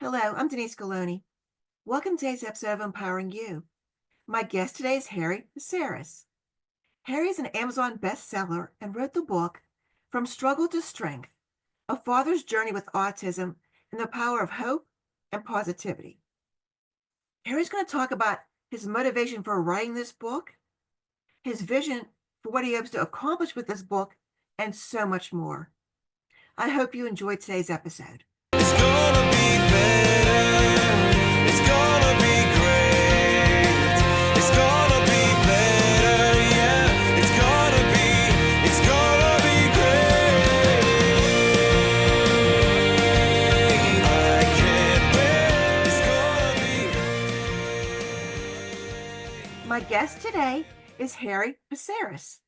Hello, I'm Denise Galoni. Welcome to today's episode of Empowering You. My guest today is Harry Viserys. Harry is an Amazon bestseller and wrote the book From Struggle to Strength, A Father's Journey with Autism and the Power of Hope and Positivity. Harry's going to talk about his motivation for writing this book, his vision for what he hopes to accomplish with this book, and so much more. I hope you enjoyed today's episode. It's gonna be better. It's gonna be great. It's gonna be better, yeah. It's gonna be great. I can't wait. It's gonna be great. My guest today is Harry Viserys.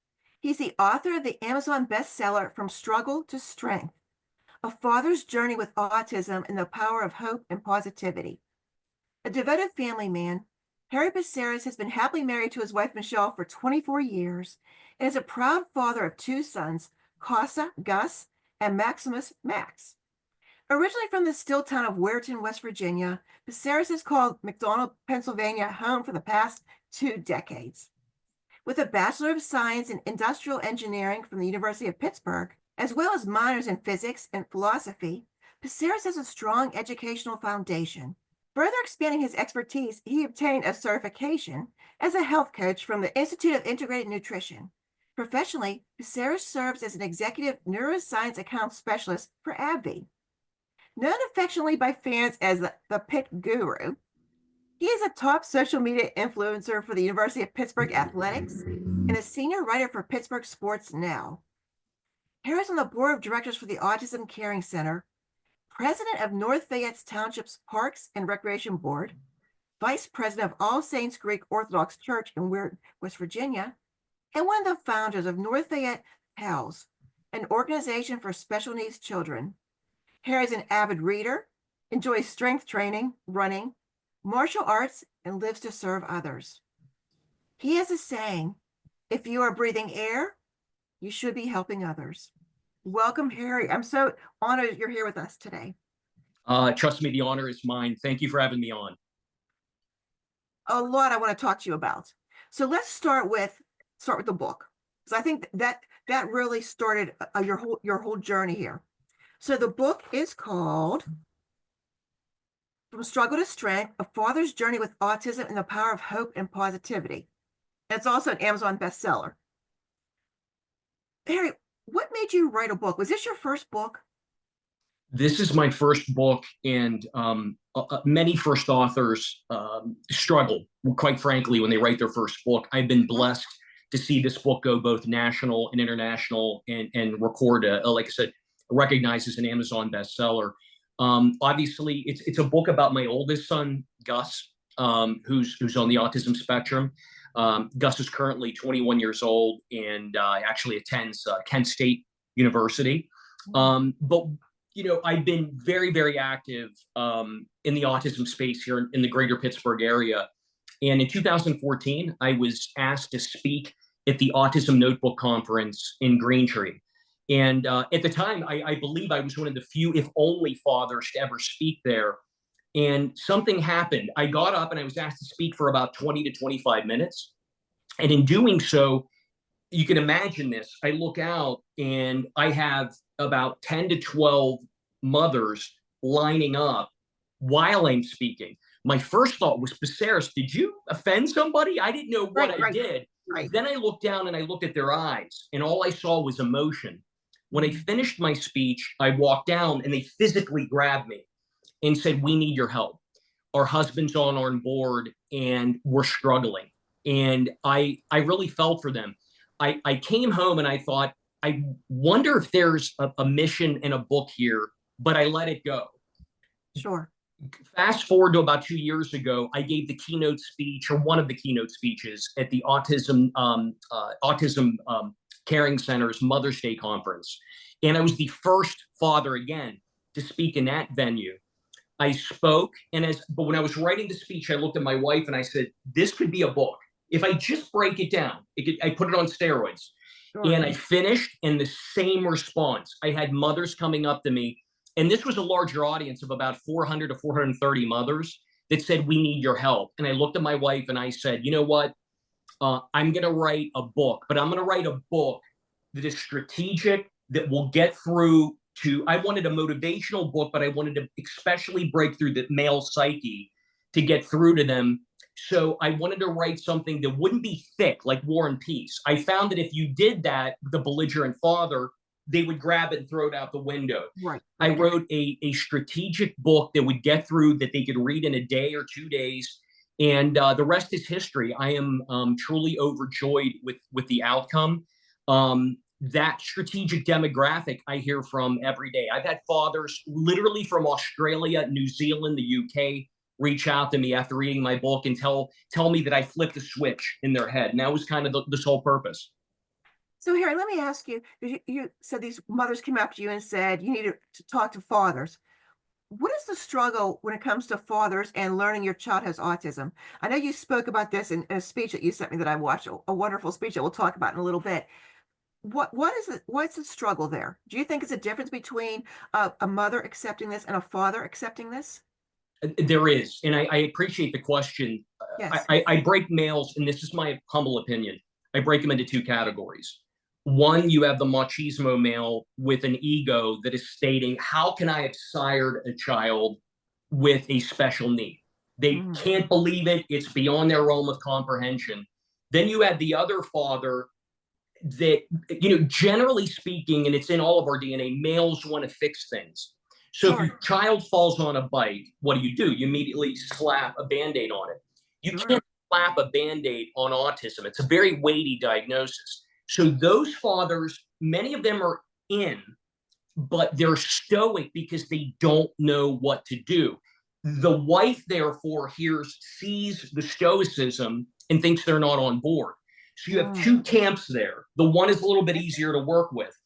He's the author of the Amazon bestseller From Struggle to Strength, A Father's Journey with Autism and the Power of Hope and Positivity. A devoted family man, Harry Viserys has been happily married to his wife Michelle for 24 years and is a proud father of two sons, Casa, Gus, and Maximus, Max. Originally from the still town of Weirton, West Virginia, Viserys has called McDonald, Pennsylvania home for the past 2 decades. With a Bachelor of Science in Industrial Engineering from the University of Pittsburgh, as well as minors in physics and philosophy, Viserys has a strong educational foundation. Further expanding his expertise, he obtained a certification as a health coach from the Institute of Integrated Nutrition. Professionally, Viserys serves as an executive neuroscience account specialist for AbbVie. Known affectionately by fans as the Pit Guru, he is a top social media influencer for the University of Pittsburgh Athletics and a senior writer for Pittsburgh Sports Now. Harry is on the board of directors for the Autism Caring Center, president of North Fayette Township's Parks and Recreation Board, vice president of All Saints Greek Orthodox Church in Weirton, West Virginia, and one of the founders of North Fayette PALS, an organization for special needs children. Harry is an avid reader, enjoys strength training, running, martial arts, and lives to serve others. He has a saying, if you are breathing air, you should be helping others. Welcome, Harry. I'm so honored you're here with us today. Trust me, the honor is mine. Thank you for having me on. A lot I want to talk to you about. So let's start with the book, because I think that really started your whole journey here. So the book is called From Struggle to Strength, A Father's Journey with Autism and the Power of Hope and Positivity. And it's also an Amazon bestseller. Harry, what made you write a book? Was this your first book? This is my first book, and many first authors struggle, quite frankly, when they write their first book. I've been blessed to see this book go both national and international and record, like I said, recognized as an Amazon bestseller. Obviously, it's a book about my oldest son, Gus, who's on the autism spectrum. Gus is currently 21 years old and actually attends Kent State University. But I've been very, very active in the autism space here in the greater Pittsburgh area. And in 2014, I was asked to speak at the Autism Notebook Conference in Greentree. And at the time, I believe I was one of the few, if only, fathers to ever speak there. And something happened. I got up and I was asked to speak for about 20 to 25 minutes. And in doing so, you can imagine this. I look out and I have about 10 to 12 mothers lining up while I'm speaking. My first thought was, Viserys, did you offend somebody? I didn't know what I did. Right. Then I looked down and I looked at their eyes, and all I saw was emotion. When I finished my speech, I walked down and they physically grabbed me and said, we need your help. Our husband's on board and we're struggling. And I really felt for them. I came home and I thought, I wonder if there's a mission in a book here, but I let it go. Sure. Fast forward to about 2 years ago, I gave the keynote speech, or one of the keynote speeches, at the Autism Caring Center's Mother's Day conference. And I was the first father again to speak in that venue. I spoke, but when I was writing the speech, I looked at my wife and I said, this could be a book. If I just break it down, I put it on steroids. Sure. And I finished, and the same response. I had mothers coming up to me And this was a larger audience of about 400 to 430 mothers that said, we need your help. And I looked at my wife and I said, you know what? I'm going to write a book, but I'm going to write a book that is strategic, that will get through to, I wanted a motivational book, but I wanted to especially break through the male psyche to get through to them. So I wanted to write something that wouldn't be thick like War and Peace. I found that if you did that, the belligerent father, they would grab it and throw it out the window. Right. I wrote a strategic book that would get through, that they could read in a day or 2 days. And the rest is history. I am truly overjoyed with the outcome. That strategic demographic I hear from every day. I've had fathers literally from Australia, New Zealand, the UK reach out to me after reading my book and tell me that I flipped a switch in their head. And that was kind of this whole purpose. So Harry, let me ask you, you said these mothers came up to you and said you need to talk to fathers. What is the struggle when it comes to fathers and learning your child has autism? I know you spoke about this in a speech that you sent me that I watched, a wonderful speech that we'll talk about in a little bit. What's the struggle there? Do you think it's a difference between a mother accepting this and a father accepting this? There is, and I appreciate the question. Yes. I break males, and this is my humble opinion, I break them into 2 categories. One, you have the machismo male with an ego that is stating, how can I have sired a child with a special need? They can't believe it. It's beyond their realm of comprehension. Then you have the other father that, generally speaking, and it's in all of our DNA, males want to fix things. So if your child falls on a bike, what do? You immediately slap a Band-Aid on it. You can't slap a Band-Aid on autism. It's a very weighty diagnosis. So those fathers, many of them are in, but they're stoic because they don't know what to do. The wife, therefore, sees the stoicism and thinks they're not on board. So you have 2 camps there. The one is a little bit easier to work with.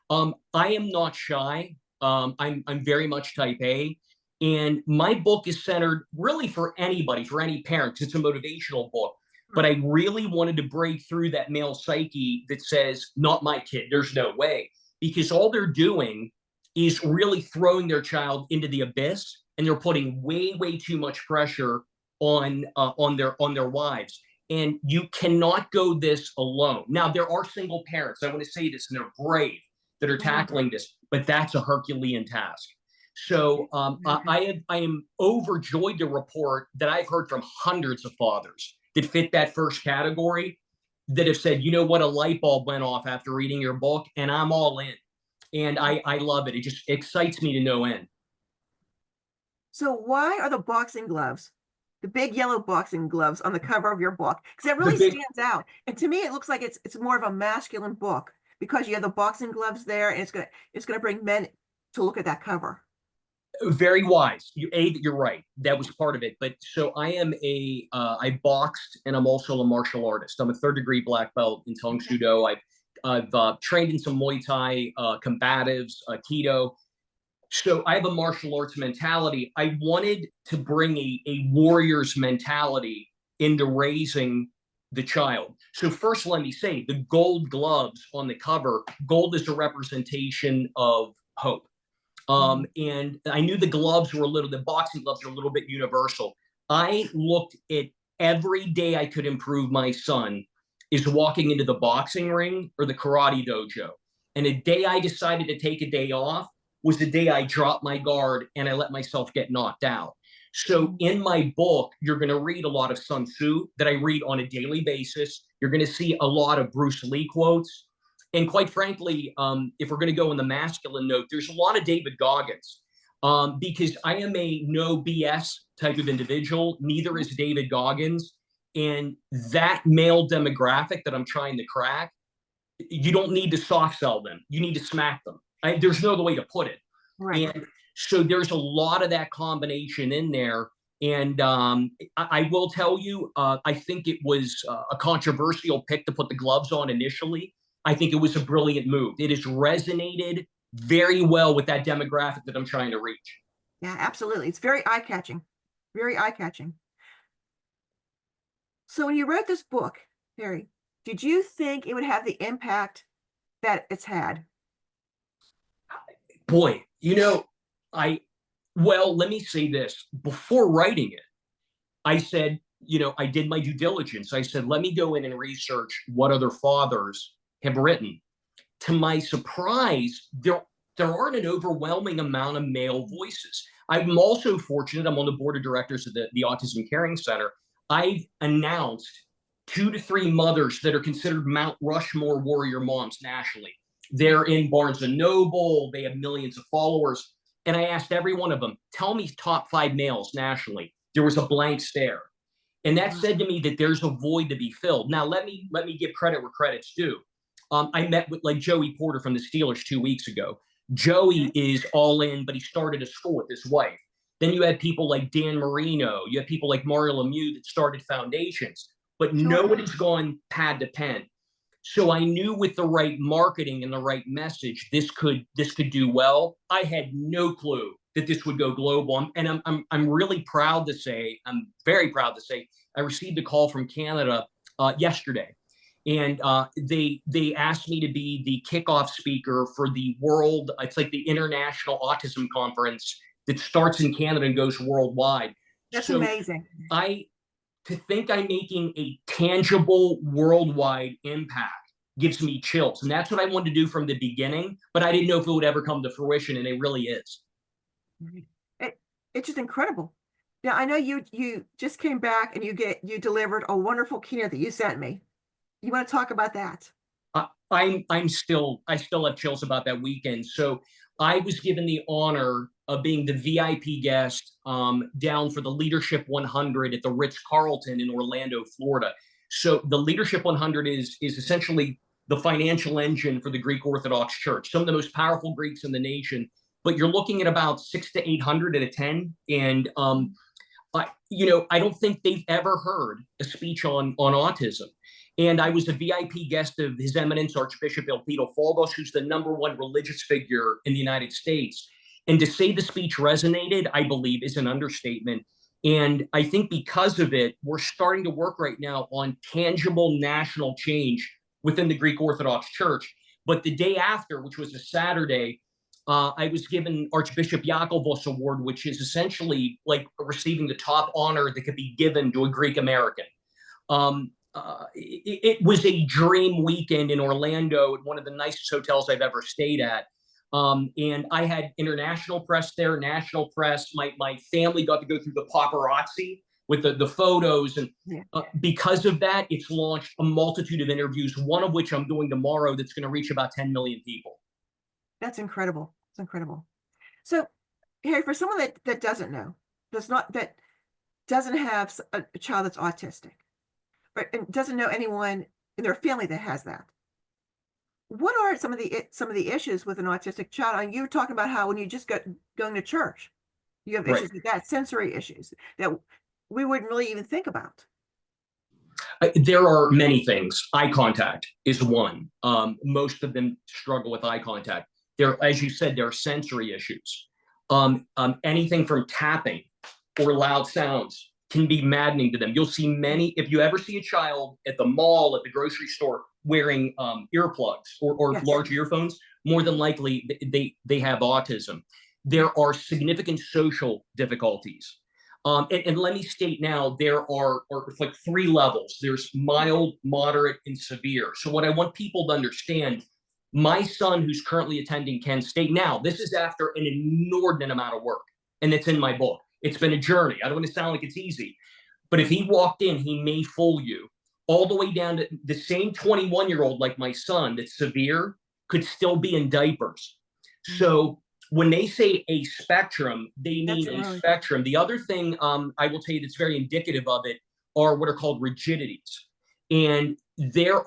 I am not shy. I'm very much type A. And my book is centered really for anybody, for any parent, because it's a motivational book. But I really wanted to break through that male psyche that says, not my kid, there's no way. Because all they're doing is really throwing their child into the abyss, and they're putting way, way too much pressure on their wives. And you cannot go this alone. Now, there are single parents, I want to say this, and they're brave, that are tackling this, but that's a Herculean task. So I am overjoyed to report that I've heard from hundreds of fathers that fit that first category that have said, you know what, a light bulb went off after reading your book, and I'm all in. And I love it. It just excites me to no end. So why are the boxing gloves, the big yellow boxing gloves on the cover of your book? Because it really stands out. And to me, it looks like it's more of a masculine book because you have the boxing gloves there, and it's gonna bring men to look at that cover. Very wise. You're right. That was part of it. But so I am I boxed, and I'm also a martial artist. I'm a 3rd-degree black belt in Tang Soo Do. I've trained in some Muay Thai, combatives, Aikido. So I have a martial arts mentality. I wanted to bring a warrior's mentality into raising the child. So first, let me say, the gold gloves on the cover, gold is a representation of hope. And I knew the boxing gloves are a little bit universal. I looked at every day I could improve my son is walking into the boxing ring or the karate dojo. And a day I decided to take a day off was the day I dropped my guard and I let myself get knocked out. So in my book, you're going to read a lot of Sun Tzu that I read on a daily basis. You're going to see a lot of Bruce Lee quotes. And quite frankly, if we're going to go on the masculine note, there's a lot of David Goggins because I am a no BS type of individual. Neither is David Goggins. And that male demographic that I'm trying to crack, you don't need to soft sell them. You need to smack them. There's no other way to put it. Right. And so there's a lot of that combination in there. And I will tell you, I think it was a controversial pick to put the gloves on initially. I think it was a brilliant move. It has resonated very well with that demographic that I'm trying to reach. Yeah, absolutely. It's very eye-catching. Very eye-catching. So when you wrote this book, Harry, did you think it would have the impact that it's had? Boy, Well, let me say this. Before writing it, I said, I did my due diligence. I said, let me go in and research what other fathers have written. To my surprise, there aren't an overwhelming amount of male voices. I'm also fortunate. I'm on the board of directors of the Autism Caring Center. I've announced 2 to 3 mothers that are considered Mount Rushmore warrior moms nationally. They're in Barnes and Noble. They have millions of followers. And I asked every one of them, tell me top 5 males nationally. There was a blank stare. And that said to me that there's a void to be filled. Now, let me give credit where credit's due. I met with like Joey Porter from the Steelers 2 weeks ago. Joey is all in, but he started a school with his wife. Then you had people like Dan Marino. You have people like Mario Lemieux that started foundations, but nobody's gone pad to pen. So I knew with the right marketing and the right message, this could do well. I had no clue that this would go global, and I'm really proud to say, I'm very proud to say, I received a call from Canada yesterday, and they asked me to be the kickoff speaker for the world. It's like the International Autism Conference that starts in Canada and goes worldwide. That's amazing. To think I'm making a tangible worldwide impact gives me chills. And that's what I wanted to do from the beginning, but I didn't know if it would ever come to fruition, and it really is. It's just incredible. Now, I know you just came back and you delivered a wonderful keynote that you sent me. You want to talk about that? I still have chills about that weekend. So I was given the honor of being the VIP guest down for the Leadership 100 at the Ritz-Carlton in Orlando, Florida. So the Leadership 100 is essentially the financial engine for the Greek Orthodox Church, some of the most powerful Greeks in the nation. But you're looking at about 600 to 800 at a 10, and I don't think they've ever heard a speech on autism. And I was a VIP guest of His Eminence Archbishop Elpidio Faldos, who's the #1 religious figure in the United States. And to say the speech resonated, I believe, is an understatement. And I think because of it, we're starting to work right now on tangible national change within the Greek Orthodox Church. But the day after, which was a Saturday, I was given Archbishop Yakovos Award, which is essentially like receiving the top honor that could be given to a Greek American. It was a dream weekend in Orlando at one of the nicest hotels I've ever stayed at. And I had international press there, national press. My family got to go through the paparazzi with the photos. And because of that, it's launched a multitude of interviews, one of which I'm doing tomorrow that's going to reach about 10 million people. That's incredible. It's incredible. So, Harry, for someone that doesn't know, that doesn't have a child that's autistic, and doesn't know anyone in their family that has that, what are some of the issues with an autistic child? And you were talking about how when you just going to church, you have issues with that, sensory issues that we wouldn't really even think about. There are many things. Eye contact is one. Most of them struggle with eye contact. As you said, there are sensory issues. Anything from tapping or loud sounds can be maddening to them. You'll see many, if you ever see a child at the mall, at the grocery store, wearing earplugs or large earphones, more than likely they have autism. There are significant social difficulties. And let me state now, there are like 3 levels. There's mild, moderate, and severe. So what I want people to understand, my son who's currently attending Kent State, now this is after an inordinate amount of work, and it's in my book. It's been a journey. I don't want to sound like it's easy, but if he walked in, he may fool you. All the way down to the same 21-year-old like my son that's severe could still be in diapers. So when they say a spectrum, they mean a spectrum. The other thing I will tell you that's very indicative of it are what are called rigidities. And they're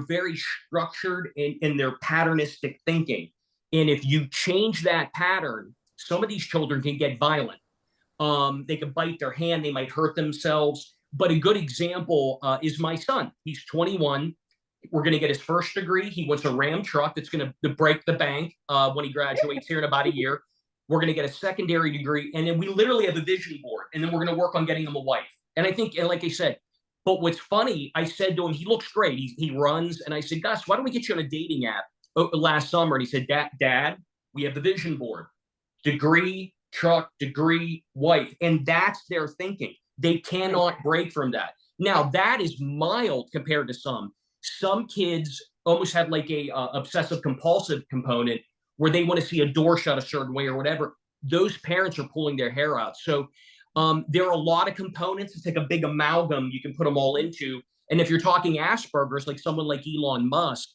very structured in their patternistic thinking. And if you change that pattern, some of these children can get violent. They can bite their hand, they might hurt themselves. But a good example is my son. He's 21. We're going to get his first degree. He wants a Ram truck that's going to break the bank when he graduates here in about a year. We're going to get a secondary degree. And then we literally have a vision board. And then we're going to work on getting him a wife. And I think, and like I said, but what's funny, I said to him, he looks great. He runs. And I said, Gus, why don't we get you on a dating app last summer? And he said, Dad, we have the vision board. degree, truck, degree, wife. And that's their thinking. They cannot break from that. Now, that is mild compared to some. Some kids almost have like a obsessive compulsive component where they want to see a door shut a certain way or whatever. Those parents are pulling their hair out. So there are a lot of components. It's like a big amalgam you can put them all into. And if you're talking Asperger's, like someone like Elon Musk,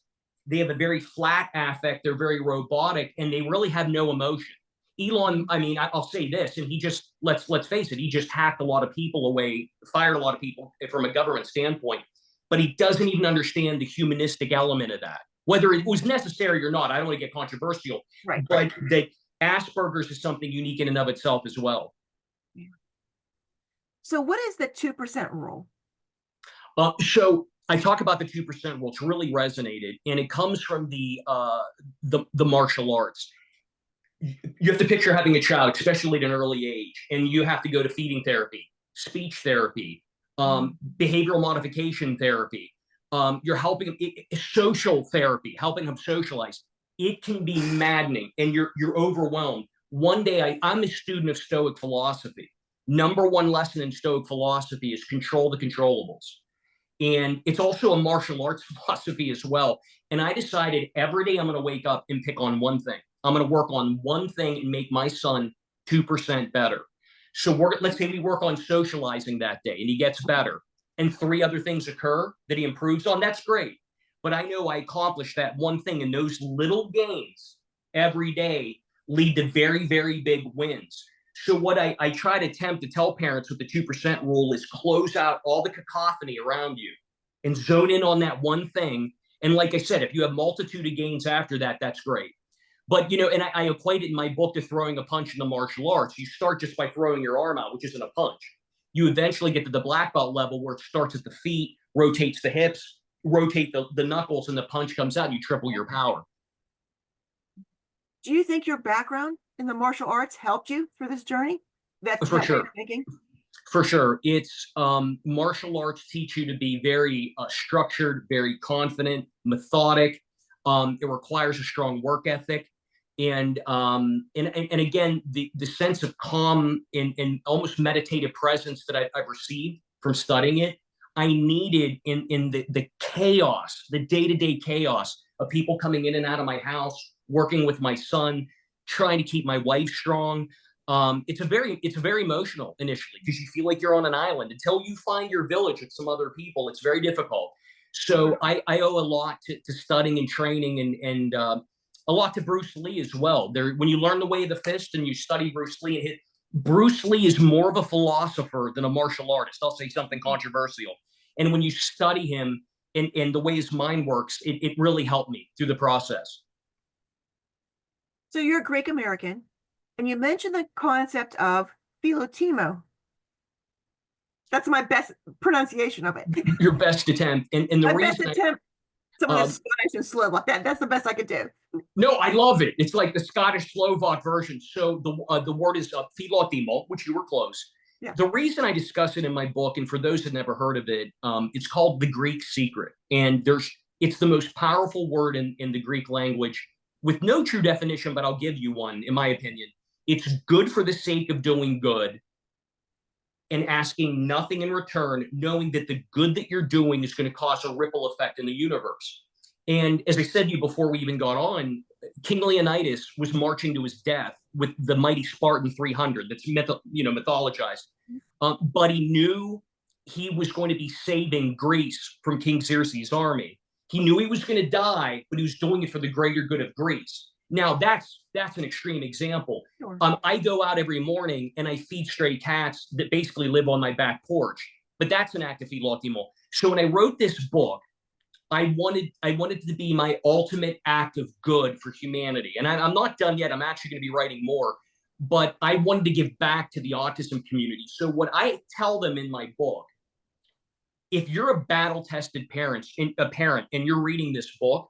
they have a very flat affect. They're very robotic, and they really have no emotion. Elon, I mean, I'll say this, and he just let's face it, he just hacked a lot of people away, fired a lot of people from a government standpoint, but he doesn't even understand the humanistic element of that, whether it was necessary or not. I don't want to get controversial, Right. but that Asperger's is something unique in and of itself as well. So what is the 2% rule? So I talk about the 2% rule. It's really resonated, and it comes from the martial arts. You have to picture having a child, especially at an early age, and you have to go to feeding therapy, speech therapy, behavioral modification therapy. You're helping social therapy, helping them socialize. It can be maddening, and you're overwhelmed. One day, I'm a student of Stoic philosophy. Number one lesson in Stoic philosophy is control the controllables. And it's also a martial arts philosophy as well. And I decided every day I'm going to wake up and pick on one thing. I'm going to work on one thing and make my son 2% better. So let's say we work on socializing that day and he gets better, and 3 other things occur that he improves on. That's great. But I know I accomplished that one thing, and those little gains every day lead to very, very big wins. So what I try to attempt to tell parents with the 2% rule is close out all the cacophony around you and zone in on that one thing. And like I said, if you have multitude of gains after that, that's great. But, and I equate it in my book to throwing a punch in the martial arts. You start just by throwing your arm out, which isn't a punch. You eventually get to the black belt level where it starts at the feet, rotates the hips, rotate the knuckles, and the punch comes out, and you triple your power. Do you think your background in the martial arts helped you through this journey? That's For sure. Thinking? For sure. It's martial arts teach you to be very structured, very confident, methodic. It requires a strong work ethic. And again, the sense of calm and almost meditative presence that I've received from studying it, I needed in the chaos, the day-to-day chaos of people coming in and out of my house, working with my son, trying to keep my wife strong. It's very emotional initially because you feel like you're on an island until you find your village with some other people. It's very difficult. So I owe a lot to studying and training and a lot to Bruce Lee as well. When you learn the way of the fist and you study Bruce Lee, Bruce Lee is more of a philosopher than a martial artist. I'll say something controversial. And when you study him and the way his mind works, it really helped me through the process. So you're Greek American, and you mentioned the concept of philotimo. That's my best pronunciation of it. Your best attempt. And the my reason best attempt. Someone is Scottish and Slovak. That's the best I could do. No, I love it. It's like the Scottish Slovak version. So the word is philotimo, which you were close. Yeah. The reason I discuss it in my book, and for those that never heard of it, it's called The Greek Secret. And it's the most powerful word in the Greek language with no true definition, but I'll give you one, in my opinion. It's good for the sake of doing good and asking nothing in return, knowing that the good that you're doing is going to cause a ripple effect in the universe. And as I said to you before we even got on, King Leonidas was marching to his death with the mighty Spartan 300 that's mythologized. But he knew he was going to be saving Greece from King Xerxes' army. He knew he was going to die, but he was doing it for the greater good of Greece. Now, that's an extreme example. Sure. I go out every morning and I feed stray cats that basically live on my back porch, but that's an act of philotimo. So when I wrote this book, I wanted it to be my ultimate act of good for humanity. And I'm not done yet. I'm actually going to be writing more, but I wanted to give back to the autism community. So what I tell them in my book, if you're a battle-tested parent and you're reading this book,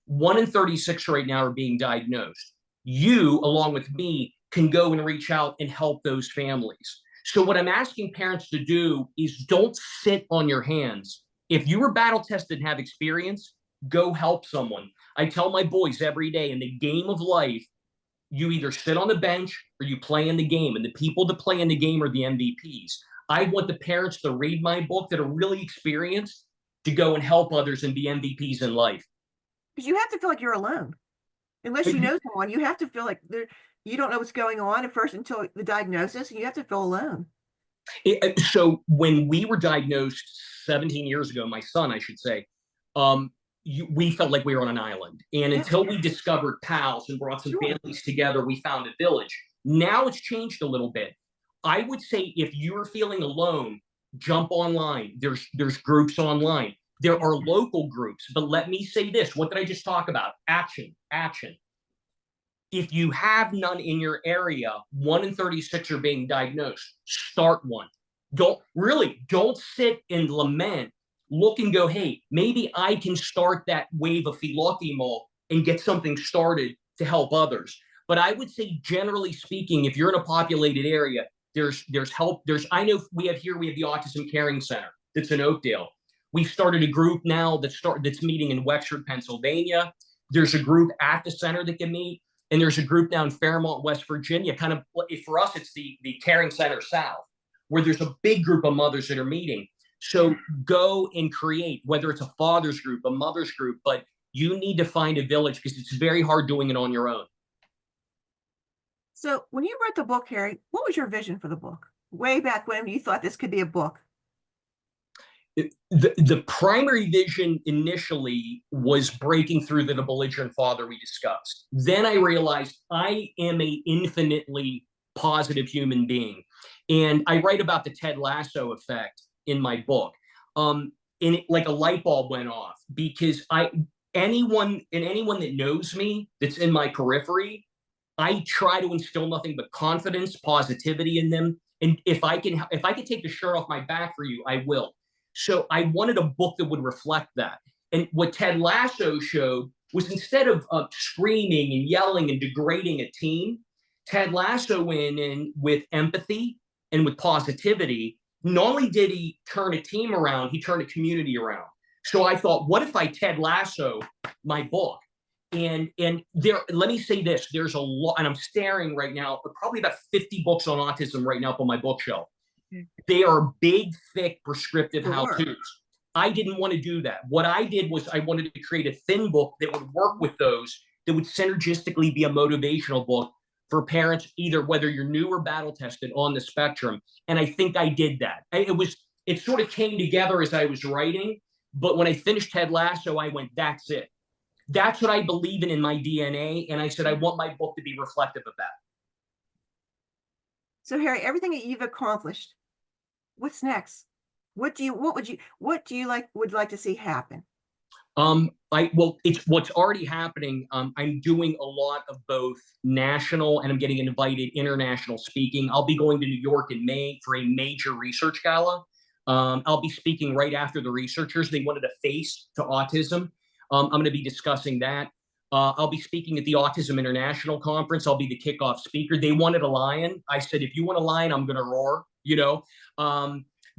1 in 36 right now are being diagnosed. You, along with me, can go and reach out and help those families. So what I'm asking parents to do is don't sit on your hands. If you were battle-tested and have experience, go help someone. I tell my boys every day in the game of life, you either sit on the bench or you play in the game, and the people that play in the game are the MVPs. I want the parents to read my book that are really experienced to go and help others and be MVPs in life. Because you have to feel like you're alone. Unless But you know someone, you have to feel like you don't know what's going on at first until the diagnosis, and you have to feel alone. So when we were diagnosed 17 years ago, my son, I should say, we felt like we were on an island. And Yeah. until we discovered pals and brought some Sure. families together, we found a village. Now it's changed a little bit. I would say if you're feeling alone, jump online. There's groups online. There are local groups. But let me say this. What did I just talk about? Action, action. If you have none in your area, 1 in 36 are being diagnosed. Start one. Don't sit and lament. Look and go, hey, maybe I can start that wave of Philokimo and get something started to help others. But I would say, generally speaking, if you're in a populated area, there's help. I know we have the Autism Caring Center that's in Oakdale. We've started a group now that's meeting in Wexford, Pennsylvania. There's a group at the center that can meet. And there's a group now in Fairmont, West Virginia, kind of, for us, it's the Caring Center South, where there's a big group of mothers that are meeting. So go and create, whether it's a father's group, a mother's group, but you need to find a village because it's very hard doing it on your own. So when you wrote the book, Harry, what was your vision for the book? Way back when you thought this could be a book? The primary vision initially was breaking through the belligerent father we discussed. Then I realized I am an infinitely positive human being. And I write about the Ted Lasso effect in my book. And like a light bulb went off because anyone that knows me that's in my periphery, I try to instill nothing but confidence, positivity in them. And if I can take the shirt off my back for you, I will. So I wanted a book that would reflect that. And what Ted Lasso showed was instead of screaming and yelling and degrading a team, Ted Lasso went in with empathy and with positivity. Not only did he turn a team around, he turned a community around. So I thought, what if I Ted Lasso my book? And there, let me say this, there's a lot, and I'm staring right now, probably about 50 books on autism right now up on my bookshelf. They are big, thick, prescriptive how-tos. I didn't want to do that. What I did was I wanted to create a thin book that would work with those, that would synergistically be a motivational book for parents, either whether you're new or battle tested on the spectrum. And I think I did that. It sort of came together as I was writing. But when I finished Ted Lasso, I went, that's it. That's what I believe in my DNA. And I said, I want my book to be reflective of that. So Harry, everything that you've accomplished, what's next? What would you like to see happen? It's what's already happening. I'm doing a lot of both national and I'm getting invited international speaking. I'll be going to New York in May for a major research gala. I'll be speaking right after the researchers. They wanted a face to autism. I'm going to be discussing that. I'll be speaking at the Autism International Conference. I'll be the kickoff speaker. They wanted a lion. I said, if you want a lion, I'm going to roar, you know.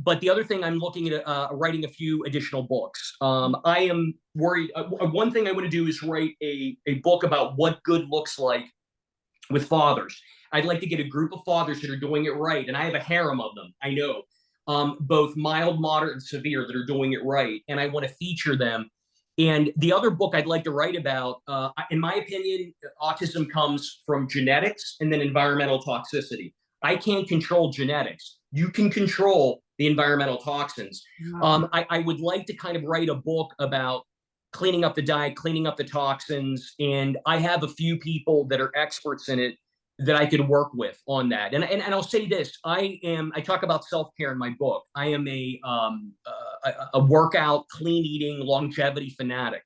But the other thing, I'm looking at writing a few additional books. I am worried. One thing I want to do is write a book about what good looks like with fathers. I'd like to get a group of fathers that are doing it right. And I have a harem of them, I know, both mild, moderate, and severe that are doing it right. And I want to feature them. And the other book I'd like to write about, in my opinion, autism comes from genetics and then environmental toxicity. I can't control genetics. You can control the environmental toxins. I would like to kind of write a book about cleaning up the diet, cleaning up the toxins. And I have a few people that are experts in it that I could work with on that. And I'll say this, I talk about self-care in my book. I am a workout, clean eating, longevity fanatic.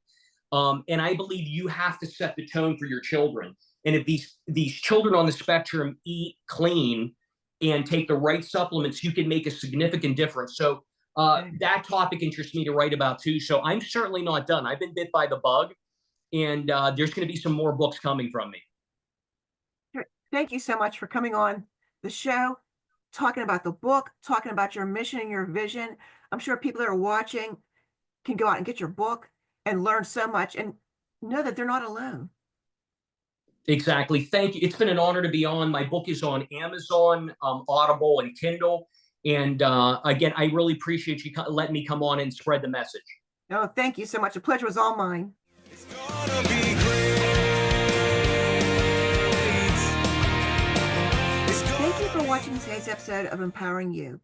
And I believe you have to set the tone for your children. And if these children on the spectrum eat clean and take the right supplements, you can make a significant difference. So that topic interests me to write about too. So I'm certainly not done. I've been bit by the bug, and there's going to be some more books coming from me. Thank you so much for coming on the show, talking about the book, talking about your mission and your vision. I'm sure people that are watching can go out and get your book and learn so much and know that they're not alone. Exactly. Thank you. It's been an honor to be on. My book is on Amazon, Audible, and Kindle. And again, I really appreciate you letting me come on and spread the message. Oh, thank you so much. The pleasure was all mine. It's gonna be great. It's Thank you gonna for watching today's episode of Empowering You.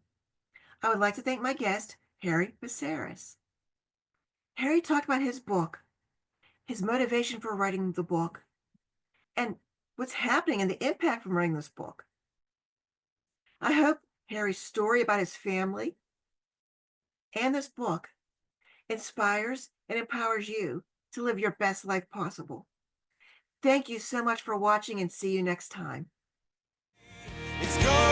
I would like to thank my guest, Harry Viserys. Harry talked about his book, his motivation for writing the book, and what's happening and the impact from writing this book. I hope Harry's story about his family and this book inspires and empowers you to live your best life possible. Thank you so much for watching and see you next time. It's gonna